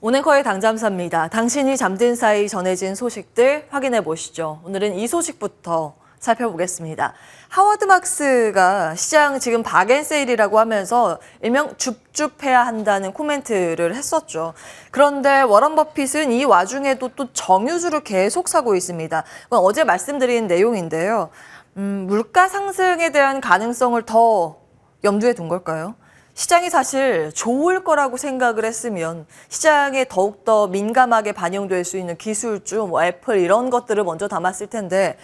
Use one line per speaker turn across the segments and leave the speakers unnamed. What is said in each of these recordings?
온앵커의 당잠사입니다. 당신이 잠든 사이 전해진 소식들 확인해 보시죠. 오늘은 이 소식부터 살펴보겠습니다. 하워드 막스가 시장 지금 박앤세일이라고 하면서 일명 줍줍해야 한다는 코멘트를 했었죠. 그런데 워런 버핏은 이 와중에도 또 정유주를 계속 사고 있습니다. 그건 어제 말씀드린 내용인데요. 물가 상승에 대한 가능성을 더 염두에 둔 걸까요? 시장이 사실 좋을 거라고 생각을 했으면 시장에 더욱더 민감하게 반영될 수 있는 기술주, 애플 이런 것들을 먼저 담았을 텐데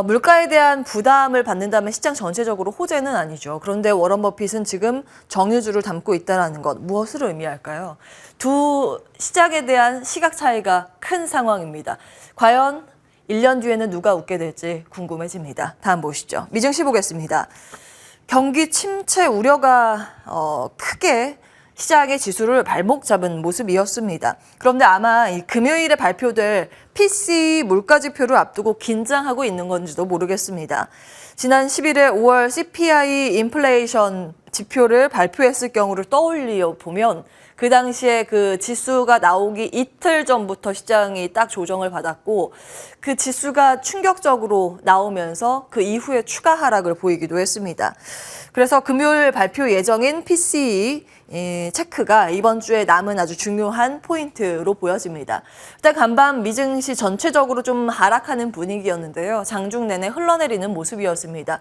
물가에 대한 부담을 받는다면 시장 전체적으로 호재는 아니죠. 그런데 워런 버핏은 지금 정유주를 담고 있다는 것, 무엇을 의미할까요? 두 시장에 대한 시각 차이가 큰 상황입니다. 과연 1년 뒤에는 누가 웃게 될지 궁금해집니다. 다음 보시죠. 미증시 보겠습니다. 경기 침체 우려가 크게 시장의 지수를 발목 잡은 모습이었습니다. 그런데 아마 이 금요일에 발표될 PCE 물가지표를 앞두고 긴장하고 있는 건지도 모르겠습니다. 지난 11일 5월 CPI 인플레이션 지표를 발표했을 경우를 떠올려 보면 그 당시에 그 지수가 나오기 이틀 전부터 시장이 딱 조정을 받았고 그 지수가 충격적으로 나오면서 그 이후에 추가 하락을 보이기도 했습니다. 그래서 금요일 발표 예정인 PCE 체크가 이번 주에 남은 아주 중요한 포인트로 보여집니다. 일단 간밤 미증시 전체적으로 좀 하락하는 분위기였는데요. 장중 내내 흘러내리는 모습이었습니다.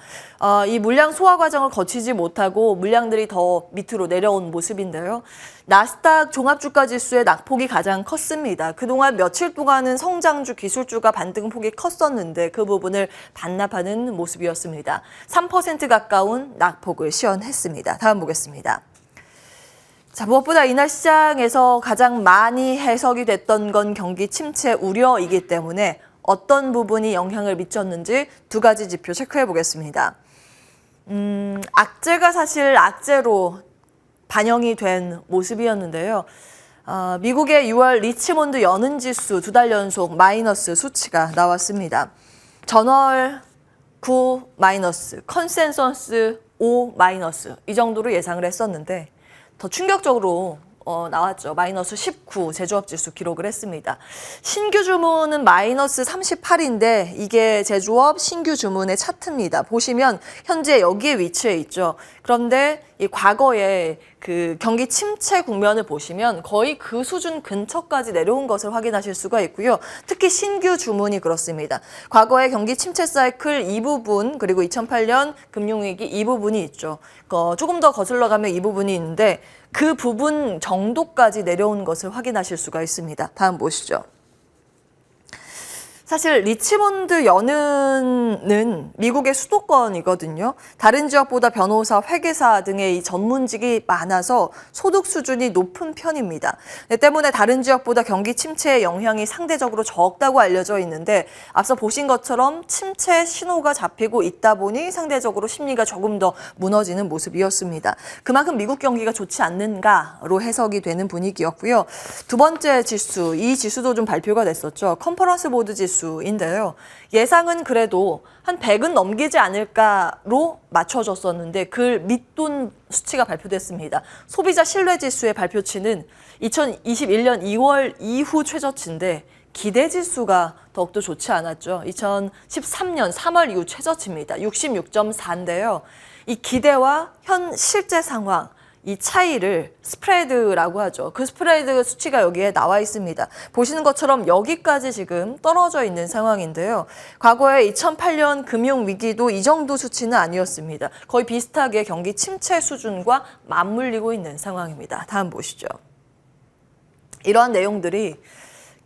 이 물량 소화 과정을 거치지 못하고 물량들이 더 밑으로 내려온 모습인데요. 나스닥 종합주가 지수의 낙폭이 가장 컸습니다. 그동안 며칠 동안은 성장주, 기술주가 반등폭이 컸었는데 그 부분을 반납하는 모습이었습니다. 3% 가까운 낙폭을 시현했습니다. 다음 보겠습니다. 자, 무엇보다 이날 시장에서 가장 많이 해석이 됐던 건 경기 침체 우려이기 때문에 어떤 부분이 영향을 미쳤는지 두 가지 지표 체크해 보겠습니다. 악재가 사실 악재로 반영이 된 모습이었는데요. 미국의 6월 리치몬드 연은지수 두 달 연속 마이너스 수치가 나왔습니다. 전월 9 마이너스, 컨센서스 5 마이너스 이 정도로 예상을 했었는데 더 충격적으로 나왔죠. 마이너스 19 제조업지수 기록을 했습니다. 신규 주문은 마이너스 38인데 이게 제조업 신규 주문의 차트입니다. 보시면 현재 여기에 위치해 있죠. 그런데 이 과거에 그 경기 침체 국면을 보시면 거의 그 수준 근처까지 내려온 것을 확인하실 수가 있고요. 특히 신규 주문이 그렇습니다. 과거의 경기 침체 사이클 이 부분 그리고 2008년 금융위기 이 부분이 있죠. 조금 더 거슬러 가면 이 부분이 있는데 그 부분 정도까지 내려온 것을 확인하실 수가 있습니다. 다음 보시죠. 사실 리치몬드 연은은 미국의 수도권이거든요. 다른 지역보다 변호사, 회계사 등의 이 전문직이 많아서 소득 수준이 높은 편입니다. 때문에 다른 지역보다 경기 침체의 영향이 상대적으로 적다고 알려져 있는데 앞서 보신 것처럼 침체 신호가 잡히고 있다 보니 상대적으로 심리가 조금 더 무너지는 모습이었습니다. 그만큼 미국 경기가 좋지 않는가로 해석이 되는 분위기였고요. 두 번째 지수, 이 지수도 좀 발표가 됐었죠. 컨퍼런스 보드 지수. 인데요. 예상은 그래도 한 100은 넘기지 않을까로 맞춰졌었는데 그 밑돈 수치가 발표됐습니다. 소비자 신뢰지수의 발표치는 2021년 2월 이후 최저치인데 기대지수가 더욱더 좋지 않았죠. 2013년 3월 이후 최저치입니다. 66.4인데요. 이 기대와 현 실제 상황 이 차이를 스프레드라고 하죠. 그 스프레드 수치가 여기에 나와 있습니다. 보시는 것처럼 여기까지 지금 떨어져 있는 상황인데요. 과거에 2008년 금융위기도 이 정도 수치는 아니었습니다. 거의 비슷하게 경기 침체 수준과 맞물리고 있는 상황입니다. 다음 보시죠. 이러한 내용들이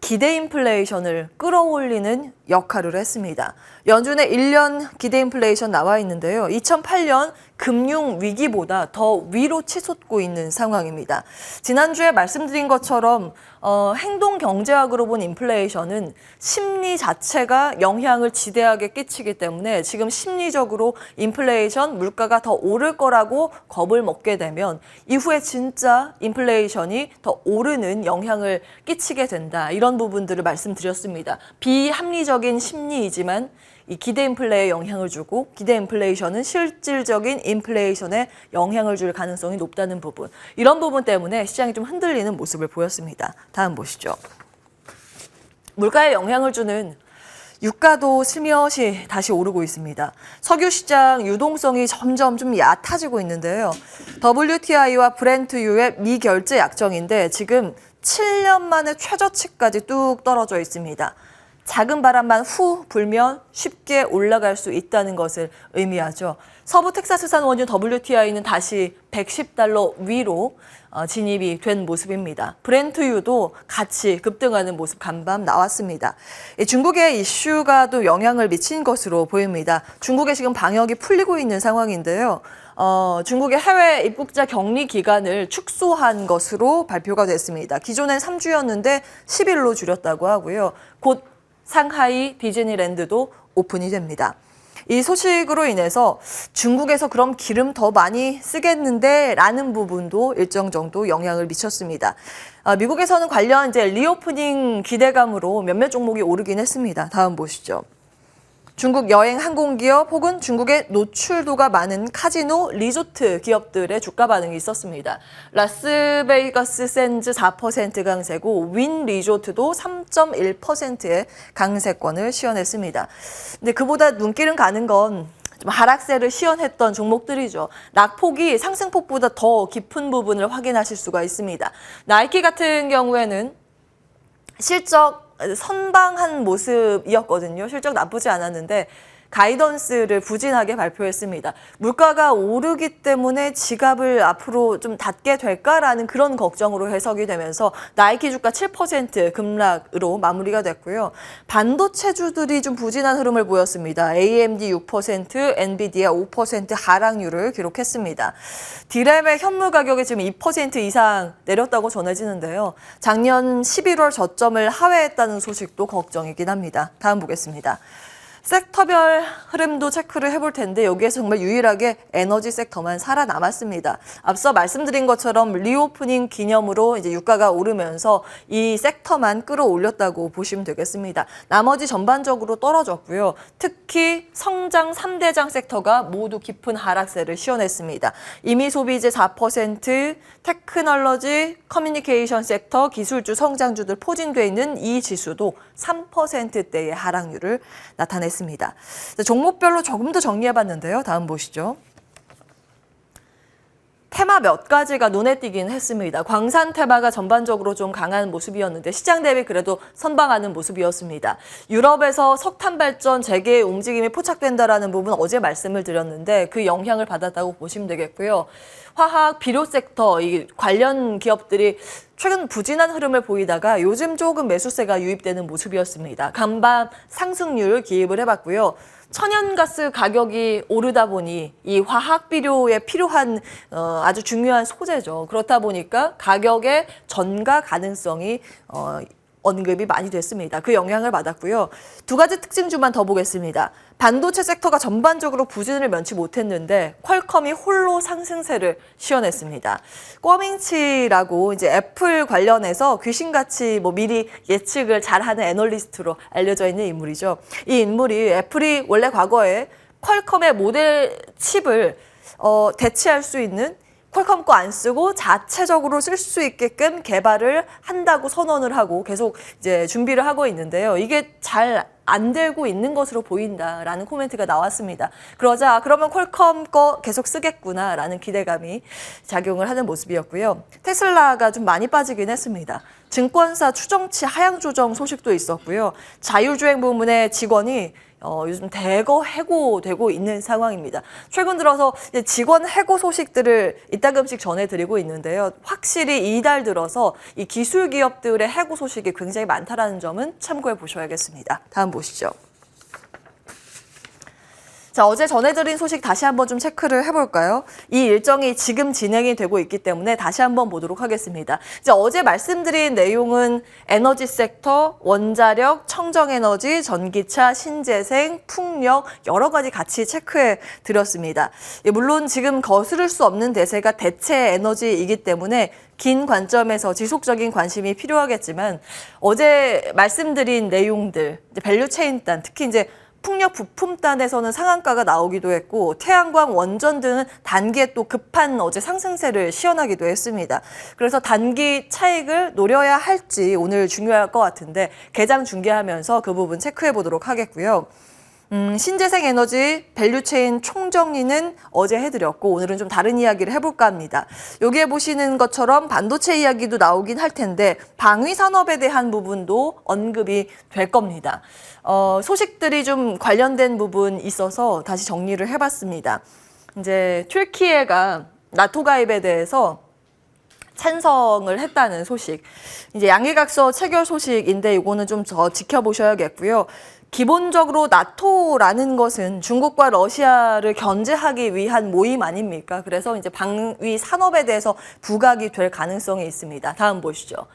기대 인플레이션을 끌어올리는 역할을 했습니다. 연준의 1년 기대 인플레이션 나와 있는데요. 2008년 금융위기보다 더 위로 치솟고 있는 상황입니다. 지난주에 말씀드린 것처럼 행동경제학으로 본 인플레이션은 심리 자체가 영향을 지대하게 끼치기 때문에 지금 심리적으로 인플레이션, 물가가 더 오를 거라고 겁을 먹게 되면 이후에 진짜 인플레이션이 더 오르는 영향을 끼치게 된다. 이런 부분들을 말씀드렸습니다. 비합리적인 심리이지만 이 기대 인플레에 영향을 주고 기대 인플레이션은 실질적인 인플레이션에 영향을 줄 가능성이 높다는 부분. 이런 부분 때문에 시장이 좀 흔들리는 모습을 보였습니다. 다음 보시죠. 물가에 영향을 주는 유가도 슬며시 다시 오르고 있습니다. 석유 시장 유동성이 점점 좀 얕아지고 있는데요. WTI와 브렌트유의 미결제 약정인데 지금 7년 만에 최저치까지 뚝 떨어져 있습니다. 작은 바람만 후 불면 쉽게 올라갈 수 있다는 것을 의미하죠. 서부 텍사스산 원유 WTI는 다시 $110 위로 진입이 된 모습입니다. 브렌트유도 같이 급등하는 모습 간밤 나왔습니다. 중국의 이슈가 또 영향을 미친 것으로 보입니다. 중국에 지금 방역이 풀리고 있는 상황인데요. 중국의 해외 입국자 격리 기간을 축소한 것으로 발표가 됐습니다. 기존엔 3주였는데 10일로 줄였다고 하고요. 곧 상하이 디즈니랜드도 오픈이 됩니다. 이 소식으로 인해서 중국에서 그럼 기름 더 많이 쓰겠는데 라는 부분도 일정 정도 영향을 미쳤습니다. 미국에서는 관련 이제 리오프닝 기대감으로 몇몇 종목이 오르긴 했습니다. 다음 보시죠. 중국 여행 항공기업 혹은 중국의 노출도가 많은 카지노, 리조트 기업들의 주가 반응이 있었습니다. 라스베이거스 샌즈 4% 강세고 윈 리조트도 3.1%의 강세권을 시현했습니다. 근데 그보다 눈길은 가는 건 좀 하락세를 시현했던 종목들이죠. 낙폭이 상승폭보다 더 깊은 부분을 확인하실 수가 있습니다. 나이키 같은 경우에는 실적 선방한 모습이었거든요. 실적 나쁘지 않았는데 가이던스를 부진하게 발표했습니다. 물가가 오르기 때문에 지갑을 앞으로 좀 닫게 될까라는 그런 걱정으로 해석이 되면서 나이키 주가 7% 급락으로 마무리가 됐고요. 반도체주들이 좀 부진한 흐름을 보였습니다. AMD 6%, 엔비디아 5% 하락률을 기록했습니다. 디램의 현물 가격이 지금 2% 이상 내렸다고 전해지는데요. 작년 11월 저점을 하회했다는 소식도 걱정이긴 합니다. 다음 보겠습니다. 섹터별 흐름도 체크를 해볼 텐데 여기에서 정말 유일하게 에너지 섹터만 살아남았습니다. 앞서 말씀드린 것처럼 리오프닝 기념으로 이제 유가가 오르면서 이 섹터만 끌어올렸다고 보시면 되겠습니다. 나머지 전반적으로 떨어졌고요. 특히 성장 3대장 섹터가 모두 깊은 하락세를 시현했습니다. 이미 소비재 4%, 테크놀로지, 커뮤니케이션 섹터, 기술주, 성장주들 포진돼 있는 이 지수도 3%대의 하락률을 나타냈습니다. 종목별로 조금 더 정리해봤는데요. 다음 보시죠. 테마 몇 가지가 눈에 띄긴 했습니다. 광산 테마가 전반적으로 좀 강한 모습이었는데 시장 대비 그래도 선방하는 모습이었습니다. 유럽에서 석탄 발전 재개의 움직임이 포착된다라는 부분 어제 말씀을 드렸는데 그 영향을 받았다고 보시면 되겠고요. 화학, 비료 섹터 이 관련 기업들이 최근 부진한 흐름을 보이다가 요즘 조금 매수세가 유입되는 모습이었습니다. 간밤 상승률 기입을 해봤고요. 천연가스 가격이 오르다 보니 이 화학 비료에 필요한 아주 중요한 소재죠. 그렇다 보니까 가격의 전가 가능성이 언급이 많이 됐습니다. 그 영향을 받았고요. 두 가지 특징주만 더 보겠습니다. 반도체 섹터가 전반적으로 부진을 면치 못했는데 퀄컴이 홀로 상승세를 시현했습니다. 꿔밍치라고 이제 애플 관련해서 귀신같이 미리 예측을 잘하는 애널리스트로 알려져 있는 인물이죠. 이 인물이 애플이 원래 과거에 퀄컴의 모델 칩을 대체할 수 있는 퀄컴 거 안 쓰고 자체적으로 쓸 수 있게끔 개발을 한다고 선언을 하고 계속 이제 준비를 하고 있는데요. 이게 잘 안 되고 있는 것으로 보인다라는 코멘트가 나왔습니다. 그러자 그러면 퀄컴 거 계속 쓰겠구나라는 기대감이 작용을 하는 모습이었고요. 테슬라가 좀 많이 빠지긴 했습니다. 증권사 추정치 하향 조정 소식도 있었고요. 자율주행 부문의 직원이 요즘 대거 해고되고 있는 상황입니다. 최근 들어서 이제 직원 해고 소식들을 이따금씩 전해드리고 있는데요. 확실히 이달 들어서 이 기술 기업들의 해고 소식이 굉장히 많다는 점은 참고해 보셔야겠습니다. 다음 보시죠. 자, 어제 전해드린 소식 다시 한번 좀 체크를 해볼까요? 이 일정이 지금 진행이 되고 있기 때문에 다시 한번 보도록 하겠습니다. 이제 어제 말씀드린 내용은 에너지 섹터, 원자력, 청정에너지, 전기차, 신재생, 풍력 여러 가지 같이 체크해 드렸습니다. 물론 지금 거스를 수 없는 대세가 대체 에너지이기 때문에 긴 관점에서 지속적인 관심이 필요하겠지만 어제 말씀드린 내용들, 밸류체인 단, 특히 이제 풍력 부품단에서는 상한가가 나오기도 했고 태양광 원전 등은 단기에 또 급한 어제 상승세를 시현하기도 했습니다. 그래서 단기 차익을 노려야 할지 오늘 중요할 것 같은데 개장 중계하면서 그 부분 체크해 보도록 하겠고요. 신재생에너지 밸류체인 총정리는 어제 해드렸고 오늘은 좀 다른 이야기를 해볼까 합니다. 여기에 보시는 것처럼 반도체 이야기도 나오긴 할 텐데 방위 산업에 대한 부분도 언급이 될 겁니다. 소식들이 좀 관련된 부분 있어서 다시 정리를 해봤습니다. 이제 튀르키예가 나토 가입에 대해서 찬성을 했다는 소식. 이제 양해각서 체결 소식인데 이거는 좀 더 지켜보셔야겠고요. 기본적으로 나토라는 것은 중국과 러시아를 견제하기 위한 모임 아닙니까? 그래서 이제 방위 산업에 대해서 부각이 될 가능성이 있습니다. 다음 보시죠.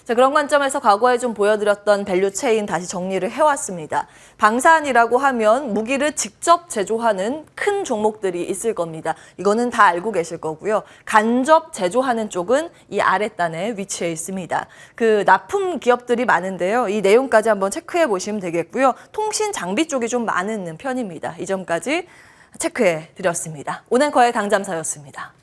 자, 그런 관점에서 과거에 좀 보여드렸던 밸류 체인 다시 정리를 해왔습니다. 방산이라고 하면 무기를 직접 제조하는 큰 종목들이 있을 겁니다. 이거는 다 알고 계실 거고요. 간접 제조하는 쪽은 이 아랫단에 위치해 있습니다. 그 납품 기업들이 많은데요. 이 내용까지 한번 체크해 보시면 되겠고요. 통신 장비 쪽이 좀 많은 편입니다. 이 점까지 체크해 드렸습니다. 오늘 거의 당잠사였습니다.